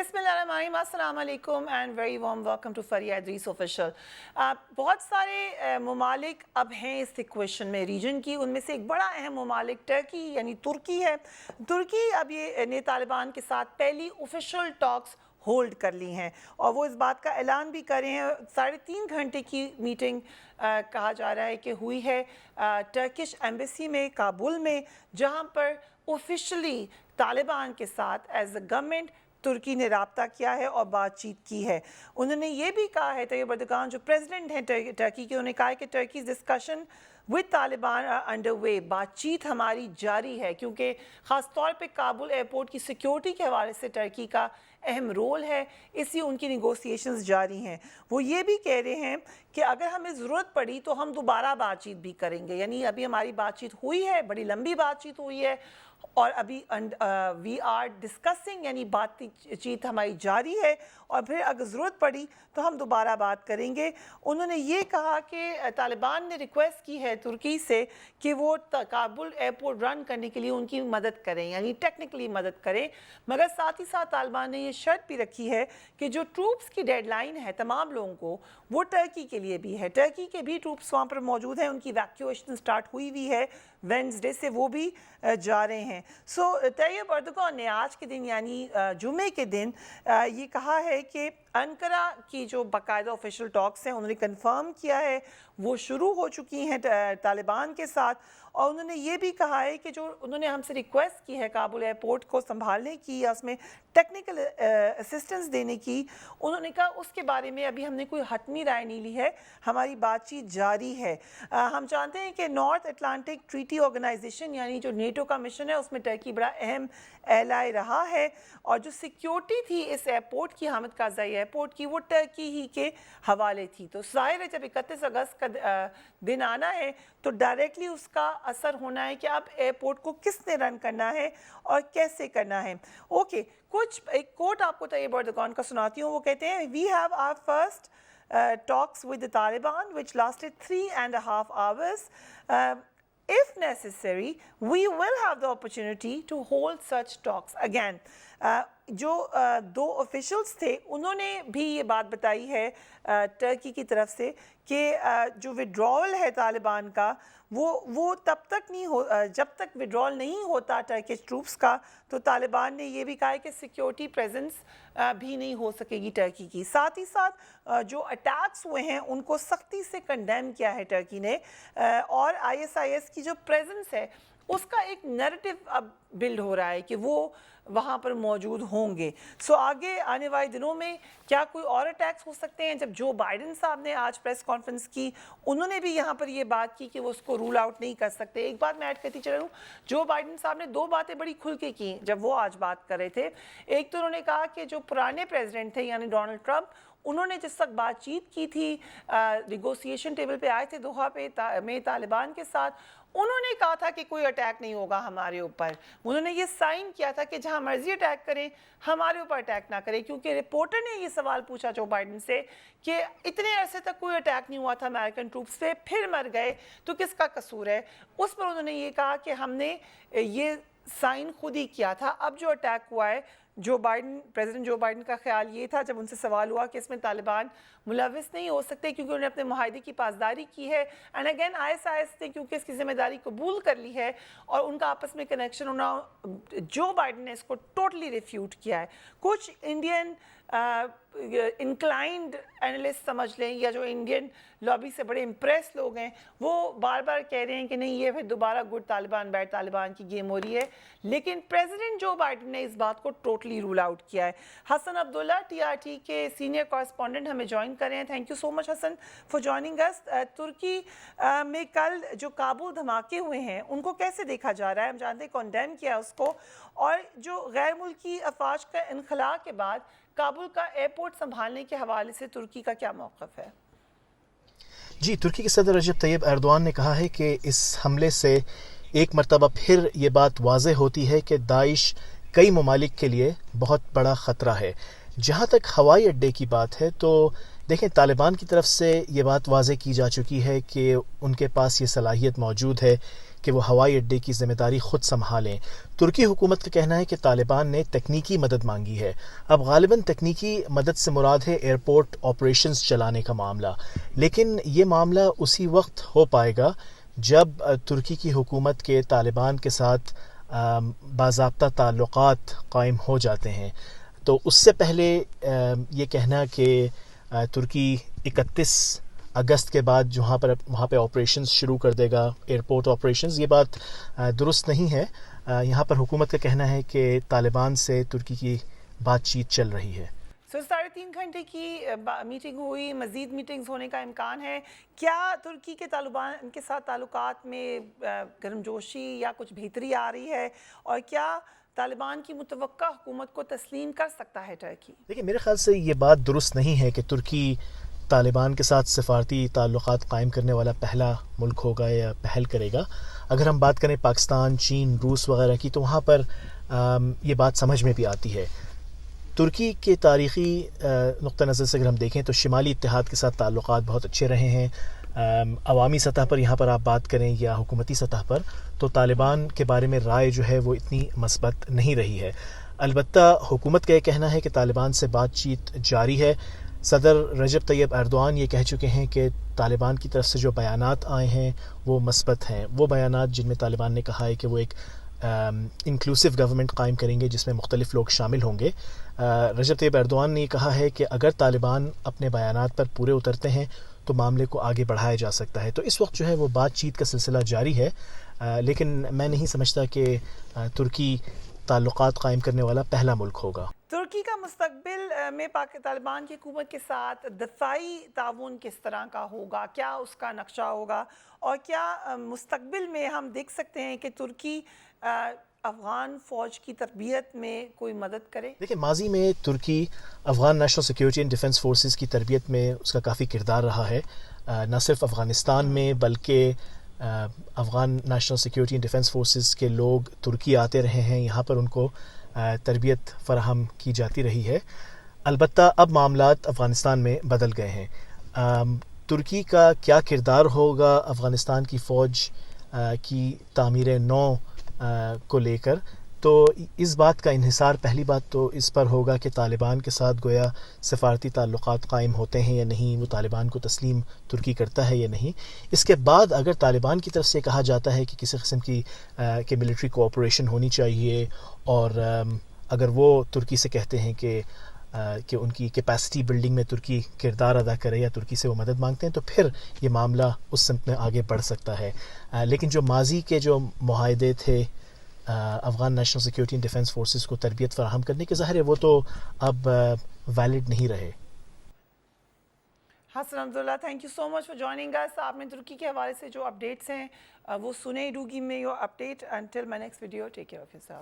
बिस्मिल्लाहिर्रहमानिर्रहीम, अस्सलाम वालेकुम and very warm welcome to Faria Idrees official. बहुत सारे ममालिक अब हैं इस इक्वेशन में रीजन की, उनमें से एक बड़ा अहम ममालिक टर्की यानी तुर्की है। तुर्की अब ये ने तालिबान के साथ पहली ऑफिशियल टॉक्स होल्ड कर ली हैं और वो इस बात का ऐलान भी कर रहे हैं। 3.5 घंटे की मीटिंग कहा जा रहा है कि हुई है टर्किश एम्बेसी में काबुल में, जहां पर ऑफिशियली तालिबान के साथ एज अ गवर्नमेंट तुर्की ने राब्ता किया है और बातचीत की है। उन्होंने ये भी कहा है, तैयब एर्दोगान जो प्रेसिडेंट हैं टर्की के, उन्होंने कहा है कि Turkey discussion with Taliban under way, बातचीत हमारी जारी है, क्योंकि ख़ास तौर पे काबुल एयरपोर्ट की सिक्योरिटी के हवाले से टर्की का अहम रोल है, इसलिए उनकी निगोसिएशंस जारी हैं। वो ये भी कह रहे हैं कि अगर हमें ज़रूरत पड़ी तो हम दोबारा बातचीत भी करेंगे, यानी अभी हमारी बातचीत हुई है, बड़ी लंबी बातचीत हुई है और अभी वी आर डिस्कसिंग, यानी बातचीत हमारी जारी है और फिर अगर ज़रूरत पड़ी तो हम दोबारा बात करेंगे। उन्होंने ये कहा कि तालिबान ने रिक्वेस्ट की है तुर्की से कि वो काबुल एयरपोर्ट रन करने के लिए उनकी मदद करें, यानी टेक्निकली मदद करें, मगर साथ ही साथ तालिबान ने ये शर्त भी रखी है कि जो ट्रूप्स की डेडलाइन है तमाम लोगों को, वो टर्की के लिए भी है। टर्की के भी ट्रूप्स वहाँ पर मौजूद हैं, उनकी वैक्यूएशन स्टार्ट हुई हुई है वेडनेसडे से, वो भी जा रहे हैं। सो तैयब एर्दोगान ने आज के दिन यानी जुमे के दिन ये कहा है कि अंकारा की जो बाकायदा ऑफिशियल टॉक्स हैं उन्होंने कंफर्म किया है वो शुरू हो चुकी हैं तालिबान के साथ, और उन्होंने ये भी कहा है कि जो उन्होंने हमसे रिक्वेस्ट की है काबुल एयरपोर्ट को संभालने की या उसमें टेक्निकल असिस्टेंस देने की, उन्होंने कहा उसके बारे में अभी हमने कोई हतमी राय नहीं ली है, हमारी बातचीत जारी है। हम जानते हैं कि नॉर्थ अटलांटिक ट्रीटी ऑर्गेनाइजेशन यानी जो नेटो का मिशन है उसमें टर्की बड़ा अहम एलाय रहा है, और जो सिक्योरिटी थी इस एयरपोर्ट की, हामिद कारज़ाई एयरपोर्ट की, वो टर्की ही के हवाले थी। तो ज़ाहिर है जब 31 अगस्त का दिन आना है तो डायरेक्टली उसका असर होना है कि अब एयरपोर्ट को किसने रन करना है और कैसे करना है। ओके, कुछ एक कोट आपको तैयब एर्दोगान का सुनाती हूँ। वो कहते हैं, we have our first talks with the Taliban which lasted 3.5 hours. If necessary, we will have the opportunity to hold such talks again. जो दो ऑफिशियल्स थे उन्होंने भी ये बात बताई है टर्की की तरफ से कि जो विड्रॉवल है तालिबान का वो तब तक नहीं हो जब तक विड्रॉल नहीं होता टर्किश ट्रूप्स का, तो तालिबान ने ये भी कहा है कि सिक्योरिटी प्रेजेंस भी नहीं हो सकेगी टर्की की। साथ ही साथ जो अटैक्स हुए हैं उनको सख्ती से कंडेम किया है टर्की ने, और ISIS की जो प्रेजेंस है उसका एक नैरेटिव अब बिल्ड हो रहा है कि वो वहाँ पर मौजूद होंगे। सो आगे आने वाले दिनों में क्या कोई और अटैक्स हो सकते हैं। जब जो बाइडन साहब ने आज प्रेस कॉन्फ्रेंस की, उन्होंने भी यहाँ पर ये बात की कि वो उसको रूल आउट नहीं कर सकते। एक बात मैं ऐड करती चल रही हूँ, जो बाइडन साहब ने दो बातें बड़ी खुल के की जब वो आज बात कर रहे थे। एक तो उन्होंने कहा कि जो पुराने प्रेसिडेंट थे यानी डोनाल्ड ट्रंप, उन्होंने जिस वक्त बातचीत की थी, निगोसिएशन टेबल पे आए थे दोहा में तालिबान के साथ, उन्होंने कहा था कि कोई अटैक नहीं होगा हमारे ऊपर। उन्होंने ये साइन किया था कि जहां मर्जी अटैक करें हमारे ऊपर अटैक ना करें, क्योंकि रिपोर्टर ने ये सवाल पूछा जो बाइडन से कि इतने अरसे तक कोई अटैक नहीं हुआ था अमेरिकन ट्रूप्स पे, फिर मर गए तो किसका कसूर है। उस पर उन्होंने ये कहा कि हमने ये साइन खुद ही किया था। अब जो अटैक हुआ है, प्रेसिडेंट जो बाइडन का ख्याल ये था जब उनसे सवाल हुआ कि इसमें तालिबान मुलविस नहीं हो सकते क्योंकि उन्होंने अपने मुआहदे की पासदारी की है, एंड अगेन ISIS ने क्योंकि इसकी जिम्मेदारी कबूल कर ली है और उनका आपस में कनेक्शन होना, जो बाइडन ने इसको टोटली रिफ्यूट किया है। कुछ इंडियन इंक्लाइंड एनालिस्ट समझ लें या जो इंडियन लॉबी से बड़े इम्प्रेस लोग हैं, वो बार बार कह रहे हैं कि नहीं ये फिर दोबारा गुड तालिबान बैड तालिबान की गेम हो रही है, लेकिन प्रेसिडेंट जो बाइडन ने इस बात को टोटली रूल आउट किया है। हसन अब्दुल्ला TRT के सीनियर कॉरेस्पॉन्डेंट हमें ज्वाइन कर रहे हैं। Thank you so much Hasan for joining us. तुर्की में कल जो काबुल धमाके हुए हैं उनको कैसे देखा जा रहा है? हम जानते हैं कॉन्डेम किया उसको, और जो गैर मुल्की अफवाज का इनखला के बाद काबुल का एयरपोर्ट संभालने के हवाले से तुर्की का क्या मौक़िफ़ है? जी, तुर्की के सदर रजब तैयब एर्दोगान ने कहा है कि इस हमले से एक मरतबा फिर ये बात वाज़ेह होती है कि दाइश कई ममालिक के लिए बहुत बड़ा ख़तरा है। जहाँ तक हवाई अड्डे की बात है तो دیکھیں طالبان کی طرف سے یہ بات واضح کی جا چکی ہے کہ ان کے پاس یہ صلاحیت موجود ہے کہ وہ ہوائی اڈے کی ذمہ داری خود سنبھالیں. ترکی حکومت کا کہنا ہے کہ طالبان نے تکنیکی مدد مانگی ہے. اب غالباً تکنیکی مدد سے مراد ہے ایئرپورٹ آپریشنز چلانے کا معاملہ، لیکن یہ معاملہ اسی وقت ہو پائے گا جب ترکی کی حکومت کے طالبان کے ساتھ باضابطہ تعلقات قائم ہو جاتے ہیں. تو اس سے پہلے یہ کہنا کہ ترکی 31 اگست کے بعد وہاں پہ آپریشنز شروع کر دے گا، ایئرپورٹ آپریشنز، یہ بات درست نہیں ہے. یہاں پر حکومت کا کہنا ہے کہ طالبان سے ترکی کی بات چیت چل رہی ہے. 3.5 گھنٹے کی میٹنگ ہوئی، مزید میٹنگز ہونے کا امکان ہے. کیا ترکی کے طالبان کے ساتھ تعلقات میں گرمجوشی یا کچھ بہتری آ رہی ہے، اور کیا طالبان کی متوقع حکومت کو تسلیم کر سکتا ہے ٹرکی؟ دیکھیں میرے خیال سے یہ بات درست نہیں ہے کہ ترکی طالبان کے ساتھ سفارتی تعلقات قائم کرنے والا پہلا ملک ہوگا یا پہل کرے گا. اگر ہم بات کریں پاکستان، چین، روس وغیرہ کی، تو وہاں پر یہ بات سمجھ میں بھی آتی ہے. ترکی کے تاریخی نقطہ نظر سے اگر ہم دیکھیں تو شمالی اتحاد کے ساتھ تعلقات بہت اچھے رہے ہیں. عوامی سطح پر یہاں پر آپ بات کریں یا حکومتی سطح پر، تو طالبان کے بارے میں رائے جو ہے وہ اتنی مثبت نہیں رہی ہے. البتہ حکومت کا یہ کہنا ہے کہ طالبان سے بات چیت جاری ہے. صدر رجب طیب ایردوان یہ کہہ چکے ہیں کہ طالبان کی طرف سے جو بیانات آئے ہیں وہ مثبت ہیں. وہ بیانات جن میں طالبان نے کہا ہے کہ وہ ایک انکلوسیو گورنمنٹ قائم کریں گے جس میں مختلف لوگ شامل ہوں گے. رجب طیب ایردوان نے یہ کہا ہے کہ اگر طالبان اپنے بیانات پر پورے اترتے ہیں تو معاملے کو آگے بڑھایا جا سکتا ہے. تو اس وقت جو ہے وہ بات چیت کا سلسلہ جاری ہے، لیکن میں نہیں سمجھتا کہ ترکی تعلقات قائم کرنے والا پہلا ملک ہوگا. ترکی کا مستقبل میں طالبان کی حکومت کے ساتھ دفاعی تعاون کس طرح کا ہوگا؟ کیا اس کا نقشہ ہوگا؟ اور کیا مستقبل میں ہم دیکھ سکتے ہیں کہ ترکی افغان فوج کی تربیت میں کوئی مدد کرے؟ دیکھیں ماضی میں ترکی Afghan national security and defence forces کی تربیت میں اس کا کافی کردار رہا ہے. نہ صرف افغانستان میں بلکہ Afghan national security and defence forces کے لوگ ترکی آتے رہے ہیں، یہاں پر ان کو تربیت فراہم کی جاتی رہی ہے. البتہ اب معاملات افغانستان میں بدل گئے ہیں. ترکی کا کیا کردار ہوگا افغانستان کی فوج کی تعمیر نو کو لے کر، تو اس بات کا انحصار پہلی بات تو اس پر ہوگا کہ طالبان کے ساتھ گویا سفارتی تعلقات قائم ہوتے ہیں یا نہیں، وہ طالبان کو تسلیم ترکی کرتا ہے یا نہیں. اس کے بعد اگر طالبان کی طرف سے کہا جاتا ہے کہ کسی قسم کی کہ ملٹری کوآپریشن ہونی چاہیے، اور اگر وہ ترکی سے کہتے ہیں کہ ان کی کیپیسٹی بلڈنگ میں ترکی کردار ادا کرے یا ترکی سے وہ مدد مانگتے ہیں، تو پھر یہ معاملہ اس سمت میں آگے بڑھ سکتا ہے. لیکن جو ماضی کے جو معاہدے تھے Afghan national security and defence forces کو تربیت فراہم کرنے کے، ظاہر ہے وہ تو اب ویلڈ نہیں رہے. Hasan Abdullah, thank you so much for joining us. آپ نے ترکی کے حوالے سے جو اپڈیٹس ہیں وہ سنے. Do give me your update. Until my next video, take care of your self.